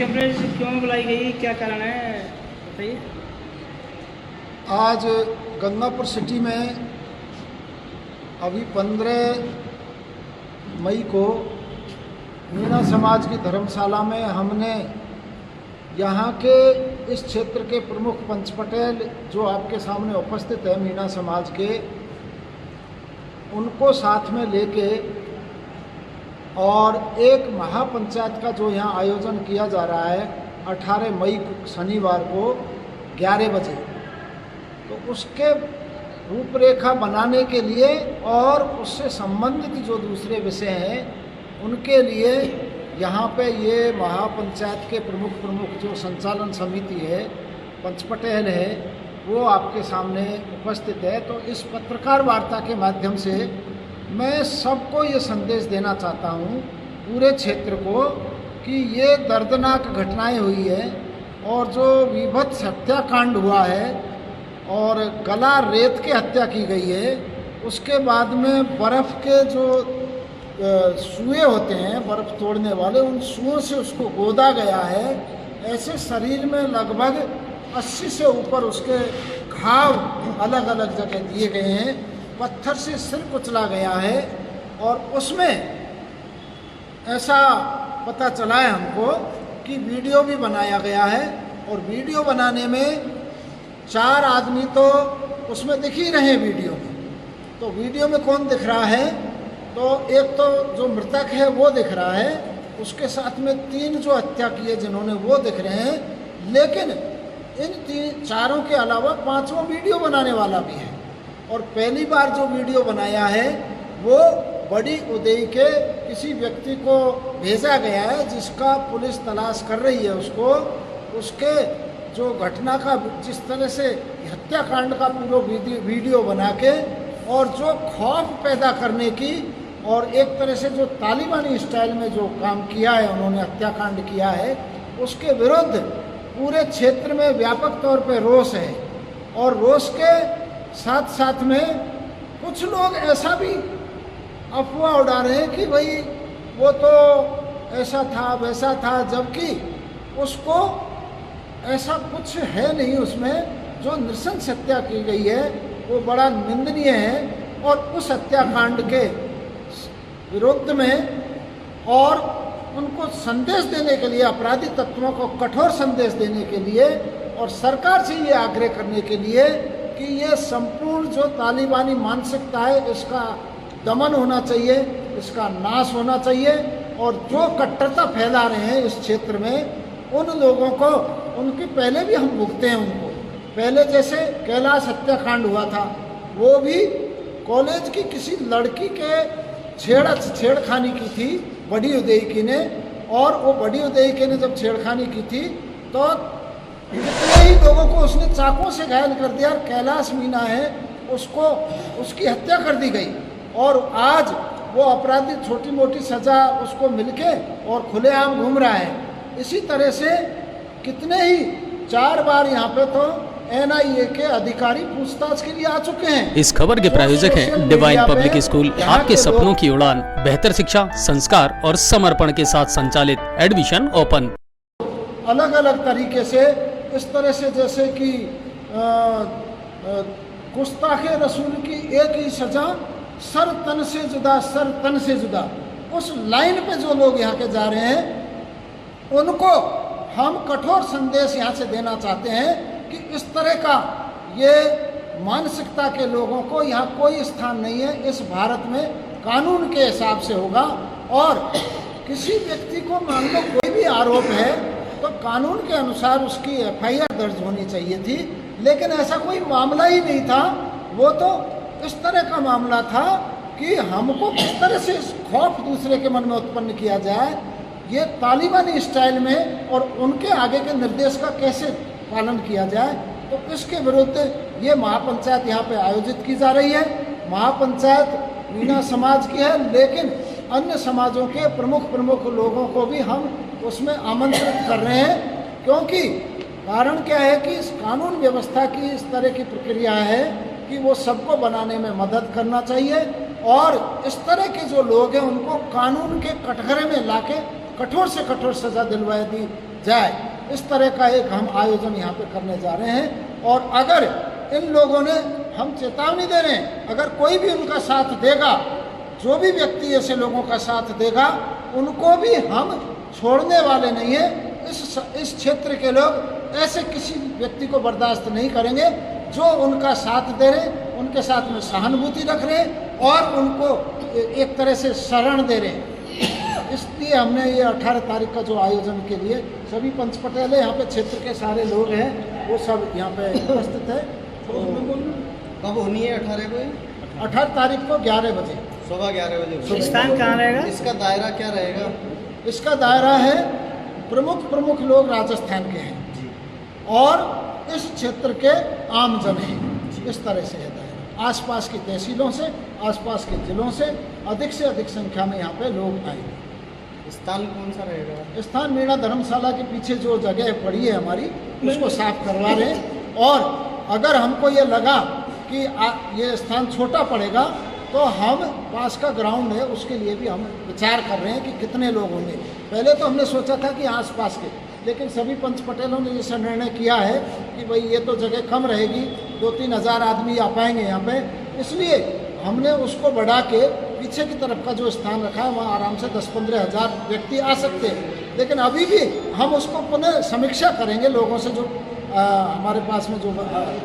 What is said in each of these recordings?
Coverage क्यों बुलाई गई, क्या कारण है बताइए। आज गंगापुर सिटी में अभी 15 मई को मीणा समाज की धर्मशाला में हमने यहाँ के इस क्षेत्र के प्रमुख पंच पटेल जो आपके सामने उपस्थित है मीणा समाज के, उनको साथ में लेके और एक महापंचायत का जो यहाँ आयोजन किया जा रहा है 18 मई को शनिवार को 11 बजे, तो उसके रूपरेखा बनाने के लिए और उससे संबंधित जो दूसरे विषय हैं उनके लिए यहाँ पे ये महापंचायत के प्रमुख जो संचालन समिति है पंच पटेल है वो आपके सामने उपस्थित है। तो इस पत्रकार वार्ता के माध्यम से मैं सबको ये संदेश देना चाहता हूँ, पूरे क्षेत्र को, कि ये दर्दनाक घटनाएं हुई है और जो विभत्स हत्याकांड हुआ है और गला रेत के हत्या की गई है, उसके बाद में बर्फ़ के जो सुए होते हैं बर्फ़ तोड़ने वाले, उन सुओं से उसको गोदा गया है। ऐसे शरीर में लगभग 80 से ऊपर उसके घाव अलग अलग जगह दिए गए हैं, पत्थर से सिर कुचला गया है। और उसमें ऐसा पता चला है हमको कि वीडियो भी बनाया गया है और वीडियो बनाने में 4 आदमी तो उसमें दिख ही रहे हैं वीडियो में। तो वीडियो में कौन दिख रहा है, तो एक तो जो मृतक है वो दिख रहा है, उसके साथ में 3 जो हत्या किए जिन्होंने वो दिख रहे हैं, लेकिन इन चारों के अलावा 5वां वीडियो बनाने वाला भी है। और पहली बार जो वीडियो बनाया है वो बड़ी उदय के किसी व्यक्ति को भेजा गया है जिसका पुलिस तलाश कर रही है उसको, उसके जो घटना का जिस तरह से हत्याकांड का पूरा वीडियो बना के और जो खौफ पैदा करने की और एक तरह से जो तालिबानी स्टाइल में जो काम किया है उन्होंने, हत्याकांड किया है, उसके विरुद्ध पूरे क्षेत्र में व्यापक तौर पे रोष है। और रोष के साथ साथ में कुछ लोग ऐसा भी अफवाह उड़ा रहे हैं कि भाई वो तो ऐसा था वैसा था, जबकि उसको ऐसा कुछ है नहीं। उसमें जो नृशंस हत्या की गई है वो बड़ा निंदनीय है। और उस हत्याकांड के विरुद्ध में और उनको संदेश देने के लिए, अपराधी तत्वों को कठोर संदेश देने के लिए और सरकार से ये आग्रह करने के लिए कि ये संपूर्ण जो तालिबानी मानसिकता है इसका दमन होना चाहिए, इसका नाश होना चाहिए। और जो कट्टरता फैला रहे हैं इस क्षेत्र में उन लोगों को, उनकी पहले भी हम भुगते हैं उनको। पहले जैसे कैलाश हत्याकांड हुआ था, वो भी कॉलेज की किसी लड़की के छेड़खानी की थी बड़ी उदयकी ने, और वो बड़ी उदयकी ने जब छेड़खानी की थी तो कितने ही लोगों को उसने चाकू से घायल कर दिया। कैलाश मीणा है उसको, उसकी हत्या कर दी गई और आज वो अपराधी छोटी मोटी सज़ा उसको मिलके और खुलेआम घूम रहा है। इसी तरह से कितने ही 4 बार यहाँ पे तो NIA के अधिकारी पूछताछ के लिए आ चुके हैं। इस खबर के प्रायोजक हैं डिवाइन पब्लिक स्कूल, आपके सपनों की उड़ान, बेहतर शिक्षा, संस्कार और समर्पण के साथ संचालित, एडमिशन ओपन। अलग अलग तरीके से इस तरह से जैसे कि गुस्ताखे रसूल की एक ही सजा, सर तन से जुदा, सर तन से जुदा, उस लाइन पे जो लोग यहाँ के जा रहे हैं उनको हम कठोर संदेश यहाँ से देना चाहते हैं कि इस तरह का ये मानसिकता के लोगों को यहाँ कोई स्थान नहीं है। इस भारत में कानून के हिसाब से होगा और किसी व्यक्ति को मान लो कोई भी आरोप है तो कानून के अनुसार उसकी FIR दर्ज होनी चाहिए थी, लेकिन ऐसा कोई मामला ही नहीं था। वो तो इस तरह का मामला था कि हमको किस तरह से खौफ दूसरे के मन में उत्पन्न किया जाए, ये तालिबानी स्टाइल में और उनके आगे के निर्देश का कैसे पालन किया जाए। तो इसके विरुद्ध ये महापंचायत यहाँ पे आयोजित की जा रही है। महापंचायत मीणा समाज की है, लेकिन अन्य समाजों के प्रमुख लोगों को भी हम उसमें आमंत्रित कर रहे हैं, क्योंकि कारण क्या है कि इस कानून व्यवस्था की इस तरह की प्रक्रिया है कि वो सबको बनाने में मदद करना चाहिए और इस तरह के जो लोग हैं उनको कानून के कटघरे में लाके कठोर से कठोर सज़ा जाए, इस तरह का एक हम आयोजन यहाँ पे करने जा रहे हैं। और अगर इन लोगों ने, हम चेतावनी दे रहे हैं, अगर कोई भी उनका साथ देगा, जो भी व्यक्ति ऐसे लोगों का साथ देगा, उनको भी हम छोड़ने वाले नहीं हैं। इस क्षेत्र के लोग ऐसे किसी व्यक्ति को बर्दाश्त नहीं करेंगे जो उनका साथ दे रहे, उनके साथ में सहानुभूति रख रहे और उनको एक तरह से शरण दे रहे। इसलिए हमने ये 18 तारीख का जो आयोजन के लिए सभी पंच पटेल है, यहाँ पे क्षेत्र के सारे लोग हैं, वो सब यहाँ पे उपस्थित है। तो कब होनी है 18 को? 18 तारीख को 11 बजे, सुबह 11 बजे। स्थान कहाँ रहेगा? इसका दायरा क्या रहेगा? इसका दायरा है प्रमुख लोग राजस्थान के हैं और इस क्षेत्र के आमजन हैं। इस तरह से है दायरा। आसपास की तहसीलों से, आसपास के जिलों से अधिक संख्या में यहाँ पे लोग आए। स्थान कौन सा रहेगा? स्थान मीणा धर्मशाला के पीछे जो जगह पड़ी है हमारी, उसको साफ करवा रहे हैं। और अगर हमको ये लगा कि ये स्थान छोटा पड़ेगा तो हम पास का ग्राउंड है उसके लिए भी हम विचार कर रहे हैं कि कितने लोग होंगे। पहले तो हमने सोचा था कि आसपास के, लेकिन सभी पंच पटेलों ने जैसा निर्णय किया है कि भाई ये तो जगह कम रहेगी, 2-3 हज़ार आदमी आ पाएंगे यहाँ पे, इसलिए हमने उसको बढ़ा के पीछे की तरफ का जो स्थान रखा है वहाँ आराम से 10-15 हज़ार व्यक्ति आ सकते हैं। लेकिन अभी भी हम उसको पुनः समीक्षा करेंगे लोगों से, जो हमारे पास में जो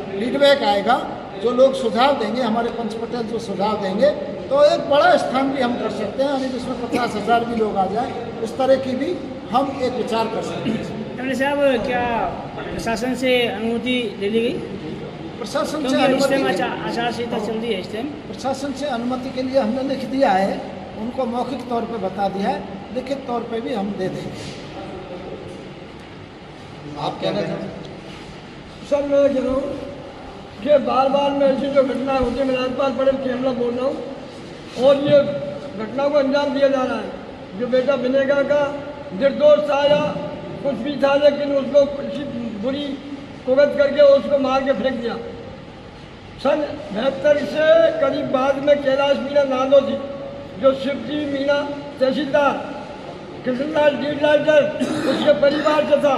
फीडबैक आएगा, जो लोग सुझाव देंगे, हमारे पंच पटेल जो सुझाव देंगे, तो एक बड़ा स्थान भी हम कर सकते हैं, यानी जिसमें 50 हज़ार भी लोग आ जाए, इस तरह की भी हम एक विचार कर सकते हैं। एमएलए साहब, क्या प्रशासन से अनुमति ले ली गई? प्रशासन से अनुमति, आचार संहिता चल रही है इस टाइम, प्रशासन से अनुमति के लिए हमने लिख दिया है, उनको मौखिक तौर पे बता दिया है, लिखित तौर पे भी हम दे देंगे। आप क्या कहते हैं? सर मैं कह रहा हूँ कि बार बार में ऐसी जो घटनाएं होती है, मैं राजपाल पटेल केमला बोल रहा हूँ, और ये घटना को अंजाम दिया जा रहा है। जो बेटा विनेगा का निर्दोष था या कुछ भी था, लेकिन उसको किसी बुरी कुगत करके उसको मार के फेंक दिया। सन 72 से करीब बाद में कैलाश मीणा नादो थी, जो शिवजी मीणा तहसीलदार कृष्णलाल डीडलाइटर उसके परिवार से था।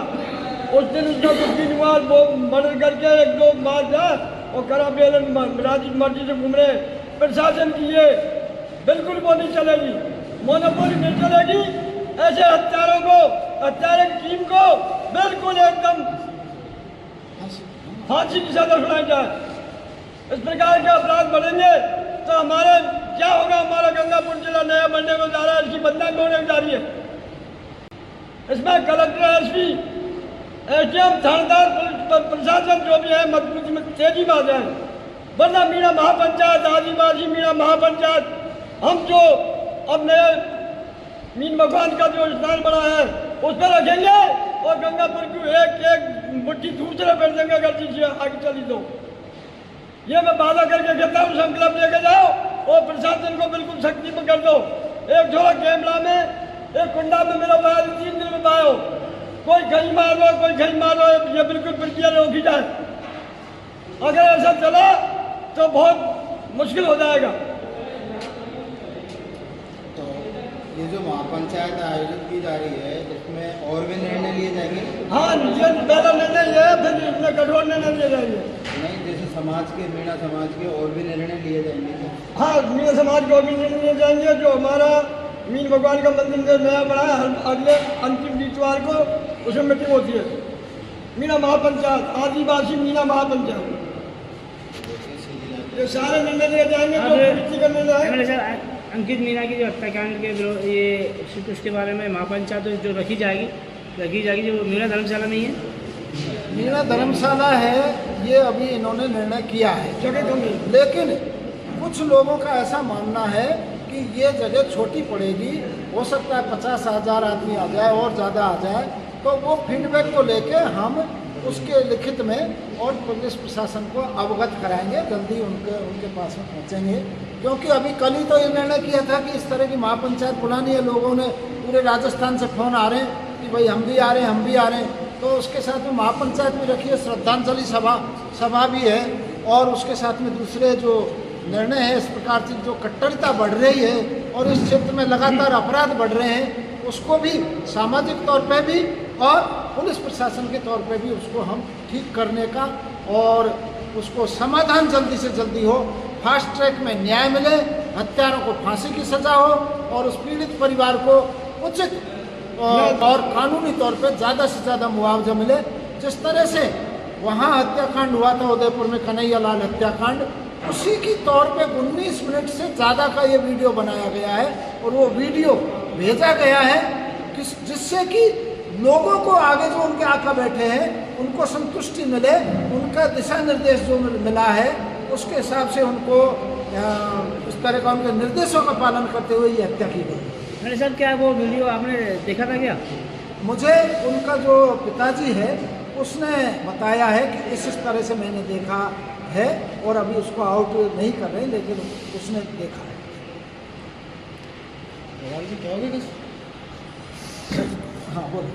उस दिन उसका कुछ दिन हुआ, वो मर्डर करके 1-2 मार दिया और करा बेलन राजी मर्जी से घूम रहे। प्रशासन की ये बिल्कुल वो नहीं चलेगी, मोनोपोली नहीं चलेगी। ऐसे हत्यारों को, हत्यारे की टीम को बिल्कुल एकदम फांसी की सजा सुनाई जाए। इस प्रकार के अपराध बढ़ेंगे तो हमारे क्या होगा? हमारा गंगापुर जिला नया बनने को जा रहा है, इसकी बदनामी होने जा रही है। इसमें कलेक्टर, एसपी, एसडीएम, थानेदार, प्रशासन जो भी है मजबूती में तेजी में आ जाए, वरना मीणा महापंचायत, आदिवासी मीणा महापंचायत, हम जो अब नए मीन भगवान का जो स्थान बना है उस पर रखेंगे और गंगापुर की एक मुट्ठी दूसरे पर देंगे। अगर चीजें आगे चली तो ये मैं वादा करके कहता हूँ, संकल्प लेके जाओ और प्रशासन को बिल्कुल सख्ती में कर दो। एक झोला केमला में, एक कुंडा में मेरा बाहर 3 दिन में पायो, कोई कहीं मार लो, कोई कहीं मार लो, ये बिल्कुल प्रक्रिया रोकी जाए। अगर ऐसा चला तो बहुत मुश्किल हो जाएगा। तो ये जो महापंचायत आयोजित की जा रही है, इसमें और भी निर्णय लिए जाएंगे? हाँ, ये पहला निर्णय ये है, फिर इतने कठोर निर्णय लिए जाएंगे। नहीं, जैसे समाज के, मीणा समाज के और भी निर्णय लिए जाएंगे? हाँ, मीणा समाज को भी निर्णय लिए जाएंगे। जो हमारा मीन भगवान का मंदिर जो नया बना है, अगले अंतिम इतवार को उसमें मीटिंग होती है। मीणा महापंचायत, आदिवासी मीणा महापंचायत, ये सारे निर्णय लिए जाएंगे। एमएलए साहब, अंकित मीणा की जो हत्याकांड के ये उसके बारे में महापंचायत जो रखी जाएगी, जो मीणा धर्मशाला नहीं है, मीणा धर्मशाला है, ये अभी इन्होंने निर्णय किया है जगह कम है। लेकिन कुछ लोगों का ऐसा मानना है कि ये जगह छोटी पड़ेगी, हो सकता है 50 हज़ार आदमी आ जाए और ज़्यादा आ जाए, तो वो फीडबैक को लेके हम उसके लिखित में और पुलिस प्रशासन को अवगत कराएंगे, जल्दी उनके पास में पहुँचेंगे। क्योंकि अभी कल ही तो ये निर्णय किया था कि इस तरह की महापंचायत बुलानी है। लोगों ने पूरे राजस्थान से फ़ोन आ रहे हैं कि भाई हम भी आ रहे हैं, हम भी आ रहे हैं। तो उसके साथ में महापंचायत भी रखी है, श्रद्धांजलि सभा भी है, और उसके साथ में दूसरे जो निर्णय है, इस प्रकार की जो कट्टरता बढ़ रही है और इस क्षेत्र में लगातार अपराध बढ़ रहे हैं, उसको भी सामाजिक तौर पे भी और पुलिस प्रशासन के तौर पे भी उसको हम ठीक करने का और उसको समाधान जल्दी से जल्दी हो, फास्ट ट्रैक में न्याय मिले, हत्यारों को फांसी की सजा हो और उस पीड़ित परिवार को उचित और कानूनी तौर पे ज़्यादा से ज़्यादा मुआवजा मिले। जिस तरह से वहाँ हत्याकांड हुआ था उदयपुर में, कन्हैयालाल हत्याकांड, उसी की तौर पे 19 मिनट से ज़्यादा का ये वीडियो बनाया गया है और वो वीडियो भेजा गया है जिससे कि लोगों को आगे जो उनके आका बैठे हैं उनको संतुष्टि मिले, उनका दिशा निर्देश जो मिला है उसके हिसाब से उनको इस तरह का उनके निर्देशों का पालन करते हुए ये हत्या की गई। मैंने सर क्या वो वीडियो आपने देखा था क्या? मुझे उनका जो पिताजी है उसने बताया है कि इस तरह से मैंने देखा है और अभी उसको आउट नहीं कर रहे, लेकिन उसने देखा है। हाँ बोलो।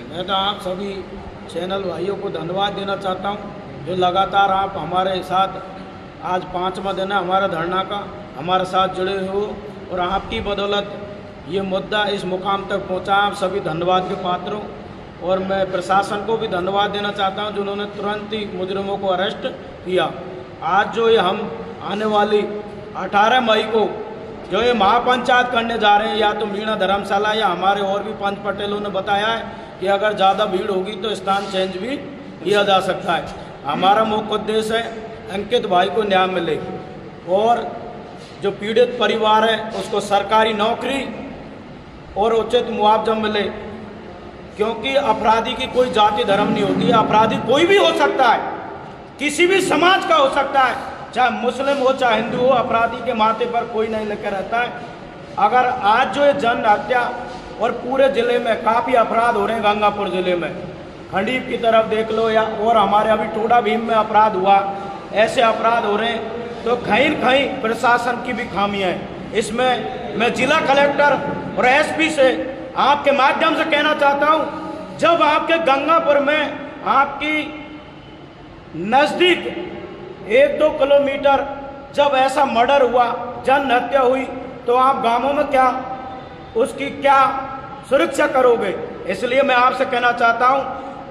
मैं तो आप सभी चैनल भाइयों को धन्यवाद देना चाहता हूं, जो लगातार आप हमारे साथ, आज 5वां दिन है हमारा धरना का, हमारे साथ जुड़े हो और आपकी बदौलत ये मुद्दा इस मुकाम तक पहुंचा। आप सभी धन्यवाद के पात्र हो और मैं प्रशासन को भी धन्यवाद देना चाहता हूं जिन्होंने तुरंत ही मुजरिमों को अरेस्ट किया। आज जो ये हम आने वाली 18 मई को जो ये महापंचायत करने जा रहे हैं, या तो मीणा धर्मशाला या हमारे और भी पंच पटेलों ने बताया है कि अगर ज़्यादा भीड़ होगी तो स्थान चेंज भी किया जा सकता है। हमारा मुख्य उद्देश्य है अंकित भाई को न्याय मिले और जो पीड़ित परिवार है उसको सरकारी नौकरी और उचित मुआवजा मिले, क्योंकि अपराधी की कोई जाति धर्म नहीं होती है। अपराधी कोई भी हो सकता है, किसी भी समाज का हो सकता है, चाहे मुस्लिम हो चाहे हिंदू हो, अपराधी के माथे पर कोई नहीं लेकर रहता है। अगर आज जो ये जन हत्या और पूरे ज़िले में काफ़ी अपराध हो रहे हैं, गंगापुर ज़िले में खंडीप की तरफ देख लो या और हमारे अभी टोडा भीम में अपराध हुआ, ऐसे अपराध हो रहे हैं, तो कहीं न कहीं प्रशासन की भी खामियाँ हैं। इसमें मैं जिला कलेक्टर और एसपी से आपके माध्यम से कहना चाहता हूँ, जब आपके गंगापुर में आपकी नज़दीक 1-2 किलोमीटर जब ऐसा मर्डर हुआ, जन हत्या हुई, तो आप गांवों में क्या उसकी क्या सुरक्षा करोगे? इसलिए मैं आपसे कहना चाहता हूं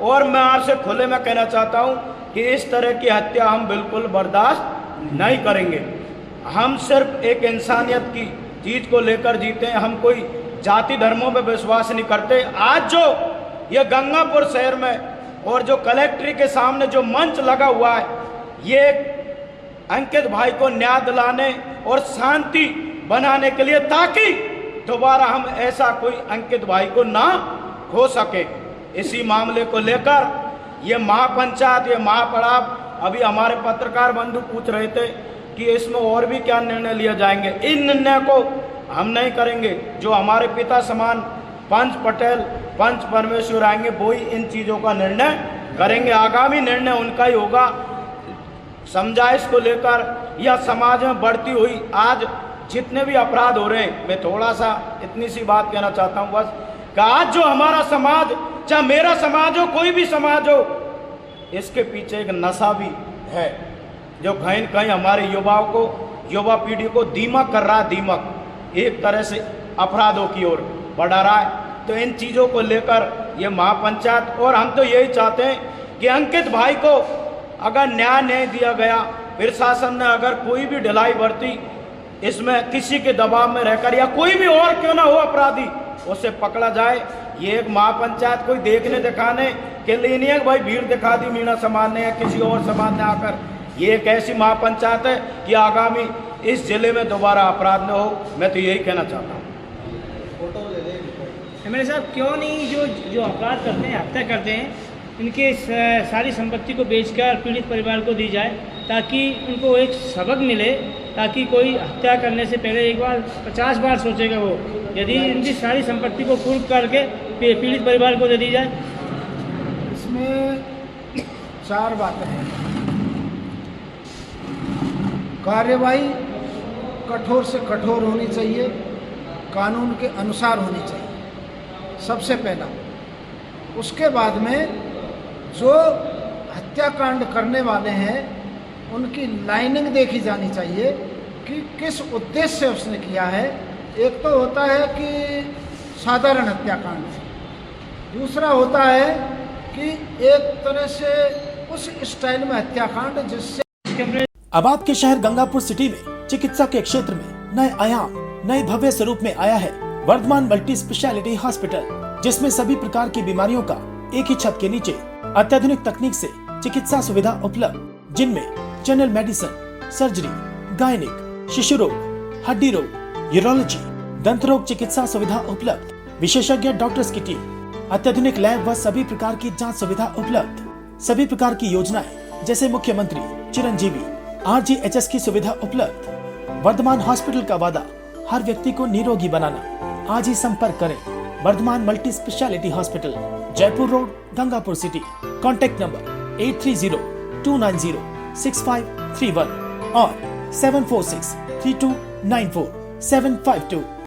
और मैं आपसे खुले में कहना चाहता हूं कि इस तरह की हत्या हम बिल्कुल बर्दाश्त नहीं करेंगे। हम सिर्फ एक इंसानियत की चीज़ को लेकर जीते हैं, हम कोई जाति धर्मों पर विश्वास नहीं करते। आज जो ये गंगापुर शहर में और जो कलेक्ट्री के सामने जो मंच लगा हुआ है, ये अंकित भाई को न्याय दिलाने और शांति बनाने के लिए, ताकि दोबारा हम ऐसा कोई अंकित भाई को ना हो सके। इसी मामले को लेकर ये महापंचायत, ये महापड़ाव, अभी हमारे पत्रकार बंधु पूछ रहे थे कि इसमें और भी क्या निर्णय लिए जाएंगे। इन निर्णय को हम नहीं करेंगे, जो हमारे पिता समान पंच पटेल, पंच परमेश्वर आएंगे, वो ही इन चीज़ों का निर्णय करेंगे। आगामी निर्णय उनका ही होगा। समझाइश को लेकर या समाज में बढ़ती हुई आज जितने भी अपराध हो रहे हैं, मैं थोड़ा सा इतनी सी बात कहना चाहता हूँ बस, कि आज जो हमारा समाज, चाहे मेरा समाज हो, कोई भी समाज हो, इसके पीछे एक नशा भी है जो कहीं न कहीं हमारे युवाओं को, युवा पीढ़ी को दीमक कर रहा है। दीमक एक तरह से अपराधों की ओर बढ़ा रहा है। तो इन चीज़ों को लेकर ये महापंचायत, और हम तो यही चाहते हैं कि अंकित भाई को अगर न्याय नहीं दिया गया, प्रशासन ने अगर कोई भी ढिलाई बरती, इसमें किसी के दबाव में रहकर या कोई भी और क्यों ना हो अपराधी, उसे पकड़ा जाए। ये एक महापंचायत कोई देखने दिखाने के लिए नहीं है भाई भीड़ दिखा दी मीणा समाज ने या किसी और समाज ने आकर। ये एक ऐसी महापंचायत है कि आगामी इस जिले में दोबारा अपराध न हो। मैं तो यही कहना चाहता हूँ। एमएलए साहब, क्यों नहीं जो अपराध करते हैं, हत्या करते हैं, इनके सारी संपत्ति को बेचकर पीड़ित परिवार को दी जाए, ताकि उनको एक सबक मिले, ताकि कोई हत्या करने से पहले एक बार 50 बार सोचेगा वो। यदि इनकी सारी संपत्ति को कुर्क करके पीड़ित परिवार को दे दी जाए। इसमें 4 बातें हैं। कार्यवाही कठोर से कठोर होनी चाहिए, कानून के अनुसार होनी चाहिए, सबसे पहला। उसके बाद में जो हत्याकांड करने वाले हैं उनकी लाइनिंग देखी जानी चाहिए कि किस उद्देश्य से उसने किया है, एक तो होता है कि साधारण हत्याकांड, दूसरा होता है कि एक तरह से उस स्टाइल में हत्याकांड जिससे अब आपके शहर गंगापुर सिटी में चिकित्सा के क्षेत्र में नए आयाम, नए भव्य स्वरूप में आया है वर्धमान मल्टी स्पेशलिटी हॉस्पिटल, जिसमें सभी प्रकार की बीमारियों का एक ही छत के नीचे अत्याधुनिक तकनीक से चिकित्सा सुविधा उपलब्ध, जिनमें जनरल मेडिसिन, सर्जरी, गायनिक, शिशु रोग, हड्डी रोग, यूरोलॉजी, दंत रोग चिकित्सा सुविधा उपलब्ध, विशेषज्ञ डॉक्टर्स की टीम, अत्याधुनिक लैब व सभी प्रकार की जांच सुविधा उपलब्ध, सभी प्रकार की योजनाएं जैसे मुख्यमंत्री चिरंजीवी RGHS की सुविधा उपलब्ध। वर्धमान हॉस्पिटल का वादा हर व्यक्ति को निरोगी बनाना। आज ही संपर्क करें Vardhman multi speciality hospital, Jaipur road, Gangapur city. Contact number 8302906531 और 7463294752।